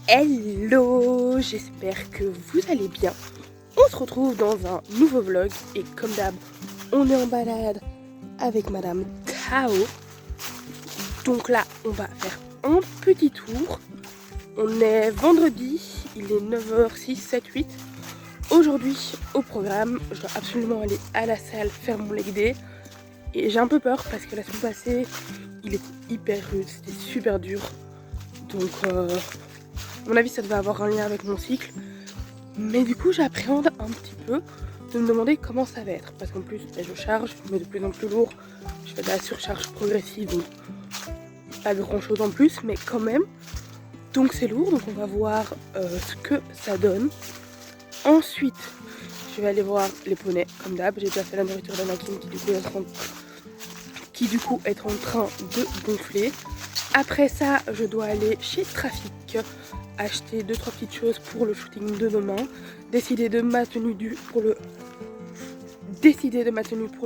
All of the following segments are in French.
Hello, j'espère que vous allez bien. On se retrouve dans un nouveau vlog et comme d'hab, on est en balade avec Madame Tao. Donc là, on va faire un petit tour. On est vendredi, il est 9h06, 7, 8. Aujourd'hui, au programme, je dois absolument aller à la salle faire mon leg day. Et j'ai un peu peur parce que la semaine passée, il était hyper rude, c'était super dur. Donc, à mon avis, ça devait avoir un lien avec mon cycle. Mais du coup, j'appréhende un petit peu de me demander comment ça va être. Parce qu'en plus, je charge, je mets de plus en plus lourd. Je fais de la surcharge progressive, donc pas grand chose en plus, mais quand même. Donc c'est lourd, donc on va voir ce que ça donne. Ensuite, je vais aller voir les poneys, comme d'hab. J'ai déjà fait la nourriture d'Anakin qui du coup est en train de gonfler. Après ça, je dois aller chez Trafic, acheter 2-3 petites choses pour le shooting de demain, décider de ma tenue pour le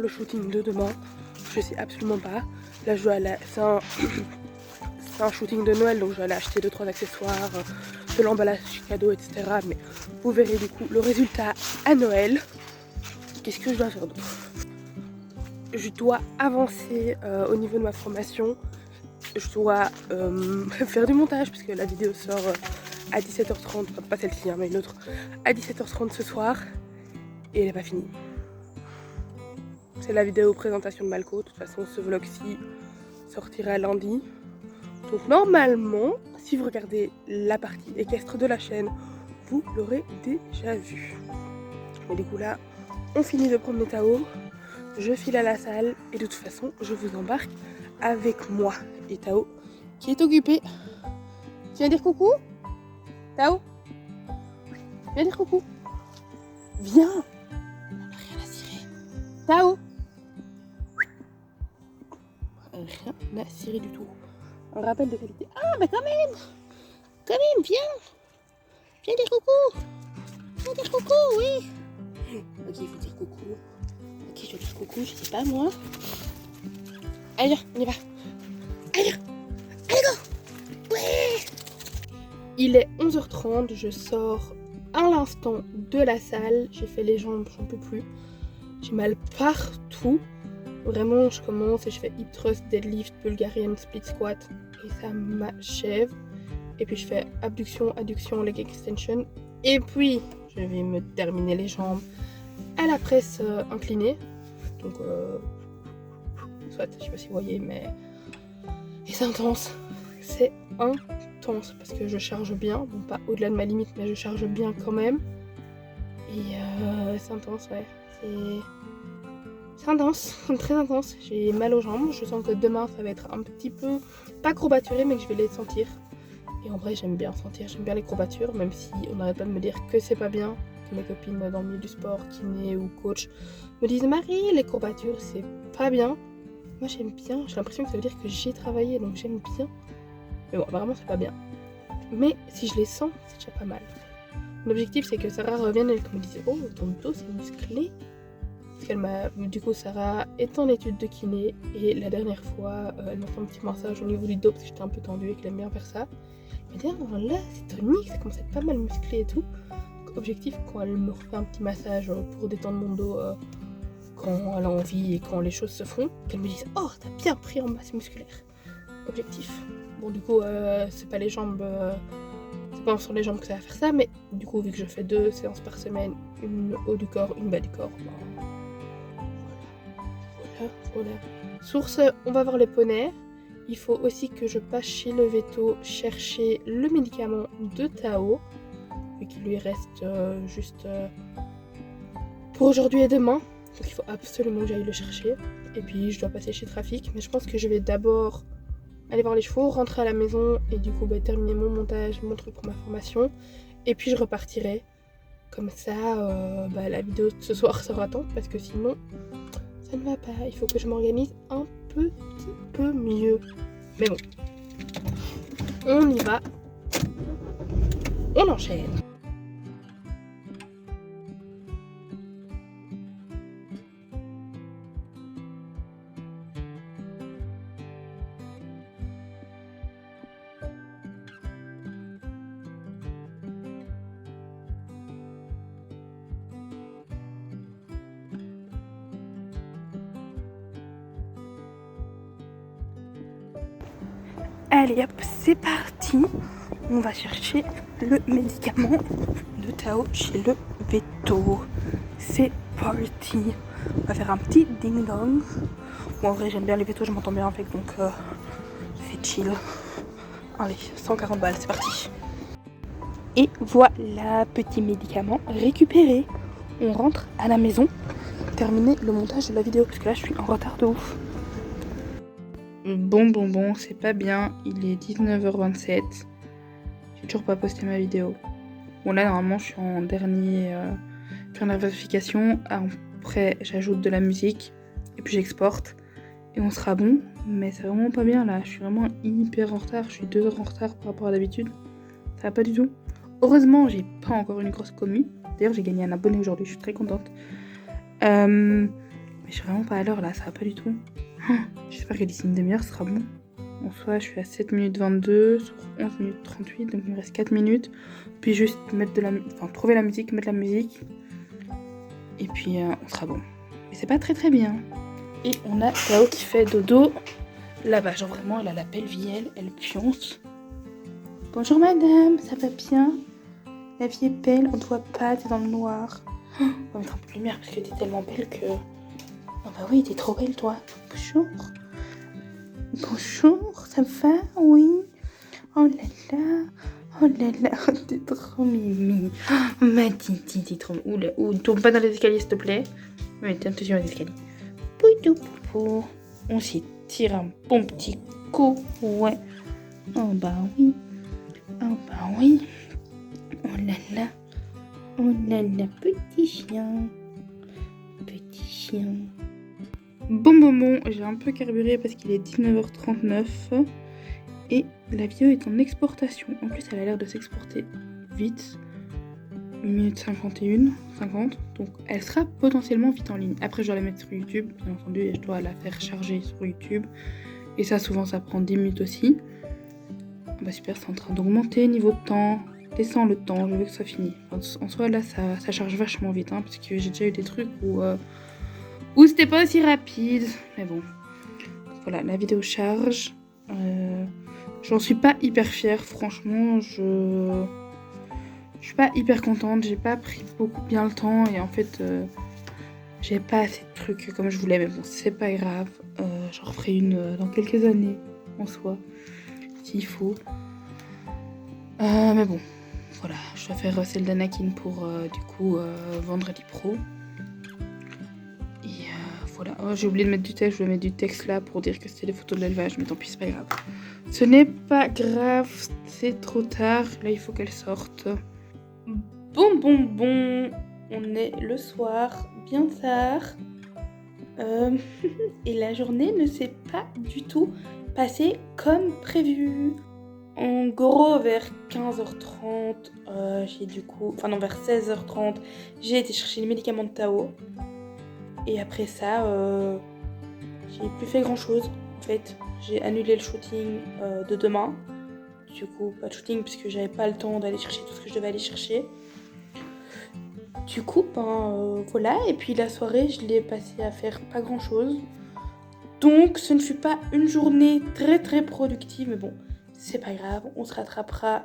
shooting de demain. Je sais absolument pas. Là, je dois aller, c'est un shooting de Noël, donc je vais aller acheter 2-3 accessoires, de l'emballage cadeau, etc. Mais vous verrez du coup le résultat à Noël. Qu'est-ce que je dois faire d'autre? Je dois avancer au niveau de ma formation. Je dois faire du montage puisque la vidéo sort à 17h30, enfin, pas celle-ci hein, mais une autre, à 17h30 ce soir et elle n'est pas finie. C'est la vidéo présentation de Malco, de toute façon ce vlog-ci sortira lundi. Donc normalement, si vous regardez la partie équestre de la chaîne, vous l'aurez déjà vu. Mais du coup là, on finit de promener Tao, je file à la salle et de toute façon je vous embarque avec moi. Et Tao qui est occupé. Tu viens dire coucou? Tao? Viens dire coucou. Viens. On n'a rien à cirer. Tao? Rien à cirer du tout. Un rappel de qualité. Ah mais quand même, viens. Viens dire coucou. Viens dire coucou, oui. Ok, il faut dire coucou. Ok, je vais dire coucou, je sais pas moi. Allez viens, on y va. Allez, allez go. Ouais. Il est 11h30, je sors à l'instant de la salle. J'ai fait les jambes, j'en peux plus. J'ai mal partout. Vraiment, je commence et je fais hip thrust, deadlift, Bulgarian split squat et ça m'achève. Et puis je fais abduction, adduction, leg extension. Et puis, je vais me terminer les jambes à la presse inclinée. Donc, soit, je sais pas si vous voyez, mais... Et c'est intense. C'est intense parce que je charge bien. Bon, pas au-delà de ma limite, mais je charge bien quand même. Et c'est intense, ouais. C'est intense, très intense. J'ai mal aux jambes. Je sens que demain, ça va être un petit peu... pas courbaturé, mais que je vais les sentir. Et en vrai, j'aime bien sentir, j'aime bien les courbatures, même si on n'arrête pas de me dire que c'est pas bien. Que mes copines dans le milieu du sport, kiné ou coach, me disent Marie, les courbatures, c'est pas bien. Moi, j'aime bien, j'ai l'impression que ça veut dire que j'ai travaillé, donc j'aime bien. Mais bon, apparemment, c'est pas bien. Mais si je les sens, c'est déjà pas mal. L'objectif, c'est que Sarah revienne et qu'elle me dise oh, ton dos, c'est musclé. Parce qu'elle m'a. Du coup, Sarah est en étude de kiné et la dernière fois, elle m'a fait un petit massage au niveau du dos parce que j'étais un peu tendue et qu'elle aime bien faire ça. Elle m'a dit là, c'est tonique, ça commence à être pas mal musclé et tout. Donc, objectif, quand elle me refait un petit massage pour détendre mon dos quand elle a envie et quand les choses se font, qu'elle me dise oh, t'as bien pris en masse musculaire. Objectif. Bon, du coup, c'est pas les jambes. C'est pas sur les jambes que ça va faire ça, mais du coup, vu que je fais 2 séances par semaine, une haut du corps, une bas du corps, ben, voilà. Source, on va voir les poneys. Il faut aussi que je passe chez le veto chercher le médicament de Tao, vu qu'il lui reste juste pour aujourd'hui et demain. Donc il faut absolument que j'aille le chercher. Et puis je dois passer chez Trafic, mais je pense que je vais d'abord aller voir les chevaux, rentrer à la maison et du coup terminer mon montage, mon truc pour ma formation. Et puis je repartirai. Comme ça, la vidéo de ce soir sera temps parce que sinon, ça ne va pas. Il faut que je m'organise un petit peu mieux. Mais bon, on y va. On enchaîne. Allez hop, c'est parti. On va chercher le médicament de Tao chez le veto. C'est parti. On va faire un petit ding dong. Bon, en vrai j'aime bien les vétos, je m'entends bien avec, donc c'est chill. Allez, 140 balles, c'est parti. Et voilà, petit médicament récupéré. On rentre à la maison. Terminer le montage de la vidéo parce que là je suis en retard de ouf. Bon, c'est pas bien. Il est 19h27. J'ai toujours pas posté ma vidéo. Bon là normalement je suis en dernière vérification. Après j'ajoute de la musique et puis j'exporte et on sera bon. Mais c'est vraiment pas bien là. Je suis vraiment hyper en retard. Je suis 2 heures en retard par rapport à d'habitude. Ça va pas du tout. Heureusement j'ai pas encore une grosse commu. D'ailleurs j'ai gagné un abonné aujourd'hui. Je suis très contente. Mais je suis vraiment pas à l'heure là. Ça va pas du tout. J'espère que d'ici une demi-heure ce sera bon. En soi, je suis à 7 minutes 22 sur 11 minutes 38, donc il me reste 4 minutes. Puis juste mettre trouver la musique, mettre la musique. Et puis on sera bon. Mais c'est pas très bien. Et on a Tao qui fait dodo là-bas. Genre vraiment, elle a la belle vie, elle pionce. Bonjour madame, ça va bien? La vie est belle, on ne te voit pas, t'es dans le noir. On va mettre un peu de lumière parce que t'es tellement belle que... Oh bah oui, t'es trop belle toi. Bonjour. Bonjour, ça va? Oui. Oh là là, t'es trop mimi. Oh, ma titi, t'es trop... Oula, tourne pas dans les escaliers s'il te plaît. Mais tiens, attention aux escaliers. Poutou poupou. On s'étire un bon petit coup, ouais. Oh bah oui. Oh bah oui. Oh là là, petit chien. Petit chien. Bon, j'ai un peu carburé parce qu'il est 19h39 et la vidéo est en exportation. En plus, elle a l'air de s'exporter vite. 1 minute 50, donc elle sera potentiellement vite en ligne. Après, je dois la mettre sur YouTube, bien entendu, et je dois la faire charger sur YouTube. Et ça, souvent, ça prend 10 minutes aussi. Bah super, c'est en train d'augmenter niveau de temps. Descends le temps, je veux que ça finisse. En soi, là, ça charge vachement vite, parce que j'ai déjà eu des trucs où c'était pas aussi rapide, mais bon. Voilà, la vidéo charge. J'en suis pas hyper fière, franchement. Je suis pas hyper contente. J'ai pas pris beaucoup bien le temps et en fait, j'ai pas assez de trucs comme je voulais. Mais bon, c'est pas grave. J'en referai une dans quelques années en soi, s'il faut. Mais bon, voilà. Je dois faire celle d'Anakin pour du coup Vendredi Pro. Voilà. Oh, j'ai oublié de mettre du texte, je vais mettre du texte là pour dire que c'était des photos de l'élevage, mais tant pis, c'est pas grave. Ce n'est pas grave, c'est trop tard, là il faut qu'elle sorte. Bon, on est le soir, bien tard. Et la journée ne s'est pas du tout passée comme prévu. En gros, vers 15h30, vers 16h30, j'ai été chercher les médicaments de Tao. Et après ça, j'ai plus fait grand chose. En fait, j'ai annulé le shooting de demain. Du coup, pas de shooting puisque j'avais pas le temps d'aller chercher tout ce que je devais aller chercher. Du coup, voilà. Et puis la soirée, je l'ai passée à faire pas grand chose. Donc, ce ne fut pas une journée très productive. Mais bon, c'est pas grave. On se rattrapera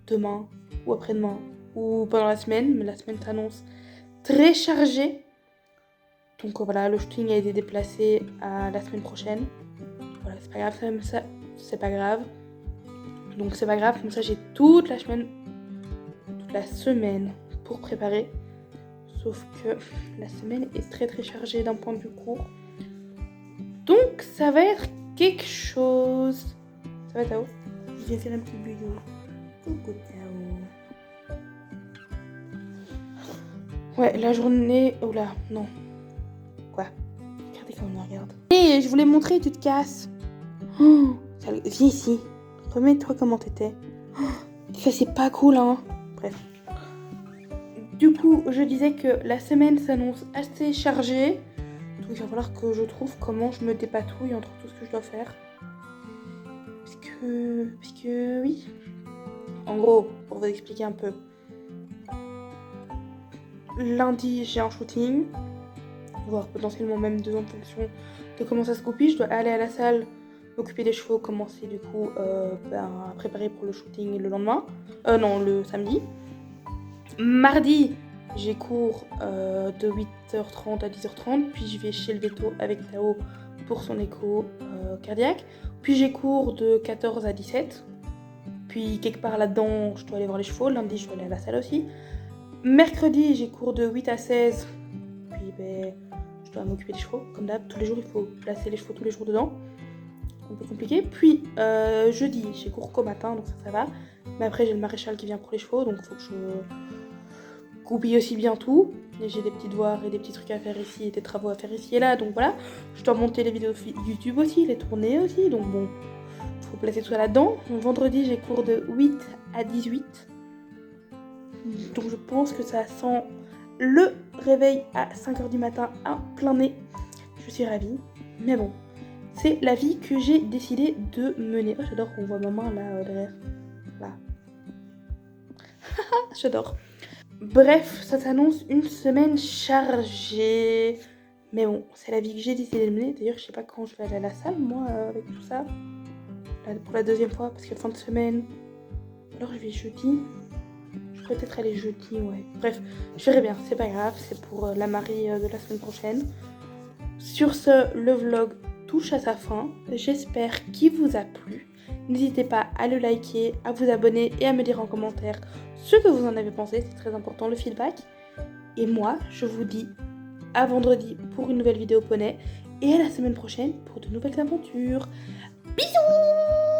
demain ou après-demain ou pendant la semaine. Mais la semaine s'annonce très chargée. Donc voilà, le shooting a été déplacé à la semaine prochaine. Voilà, c'est pas grave, ça c'est pas grave. Donc c'est pas grave, comme ça j'ai toute la semaine pour préparer. Sauf que la semaine est très chargée d'un point de vue cours. Donc ça va être quelque chose. Ça va Tao? Viens faire un petit bisou. Coucou Tao. Ouais, la journée... Oh là, non. Quoi? Regardez comment on me regarde. Hé, je voulais montrer, tu te casses. Oh, viens ici. Remets-toi comment t'étais. Oh, ça c'est pas cool, hein. Bref. Du coup, je disais que la semaine s'annonce assez chargée. Donc il va falloir que je trouve comment je me dépatouille entre tout ce que je dois faire. Parce que oui. En gros, pour vous expliquer un peu. Lundi, j'ai un shooting. Voire potentiellement même 2 en fonction de comment ça se goupille. Je dois aller à la salle m'occuper des chevaux, commencer du coup à préparer pour le shooting le lendemain. Non, le samedi. Mardi, j'ai cours de 8h30 à 10h30, puis je vais chez le veto avec Tao pour son écho cardiaque. Puis j'ai cours de 14 à 17. Puis quelque part là-dedans, je dois aller voir les chevaux. Lundi, je dois aller à la salle aussi. Mercredi, j'ai cours de 8 à 16. Puis je dois m'occuper des chevaux. Comme d'hab, tous les jours, il faut placer les chevaux tous les jours dedans. Un peu compliqué. Puis jeudi, j'ai cours qu'au matin, donc ça va. Mais après, j'ai le maréchal qui vient pour les chevaux, donc il faut que je goupille aussi bien tout. Et j'ai des petits devoirs et des petits trucs à faire ici et des travaux à faire ici et là. Donc voilà, je dois monter les vidéos YouTube aussi, les tourner aussi. Donc bon, il faut placer tout ça là-dedans. Vendredi, j'ai cours de 8 à 18. Donc je pense que ça sent le réveil à 5h du matin à plein nez. Je suis ravie. Mais bon, c'est la vie que j'ai décidé de mener. Oh, j'adore qu'on voit ma main là derrière. Là. J'adore. Bref, ça s'annonce une semaine chargée. Mais bon, c'est la vie que j'ai décidé de mener. D'ailleurs, je sais pas quand je vais aller à la salle, moi, avec tout ça. Là, pour la deuxième fois, parce que fin de semaine. Alors, je vais jeudi. Je vais peut-être aller jeudi, ouais. Bref, je verrai bien, c'est pas grave. C'est pour la Marie de la semaine prochaine. Sur ce, le vlog touche à sa fin. J'espère qu'il vous a plu. N'hésitez pas à le liker, à vous abonner et à me dire en commentaire ce que vous en avez pensé. C'est très important, le feedback. Et moi, je vous dis à vendredi pour une nouvelle vidéo poney. Et à la semaine prochaine pour de nouvelles aventures. Bisous!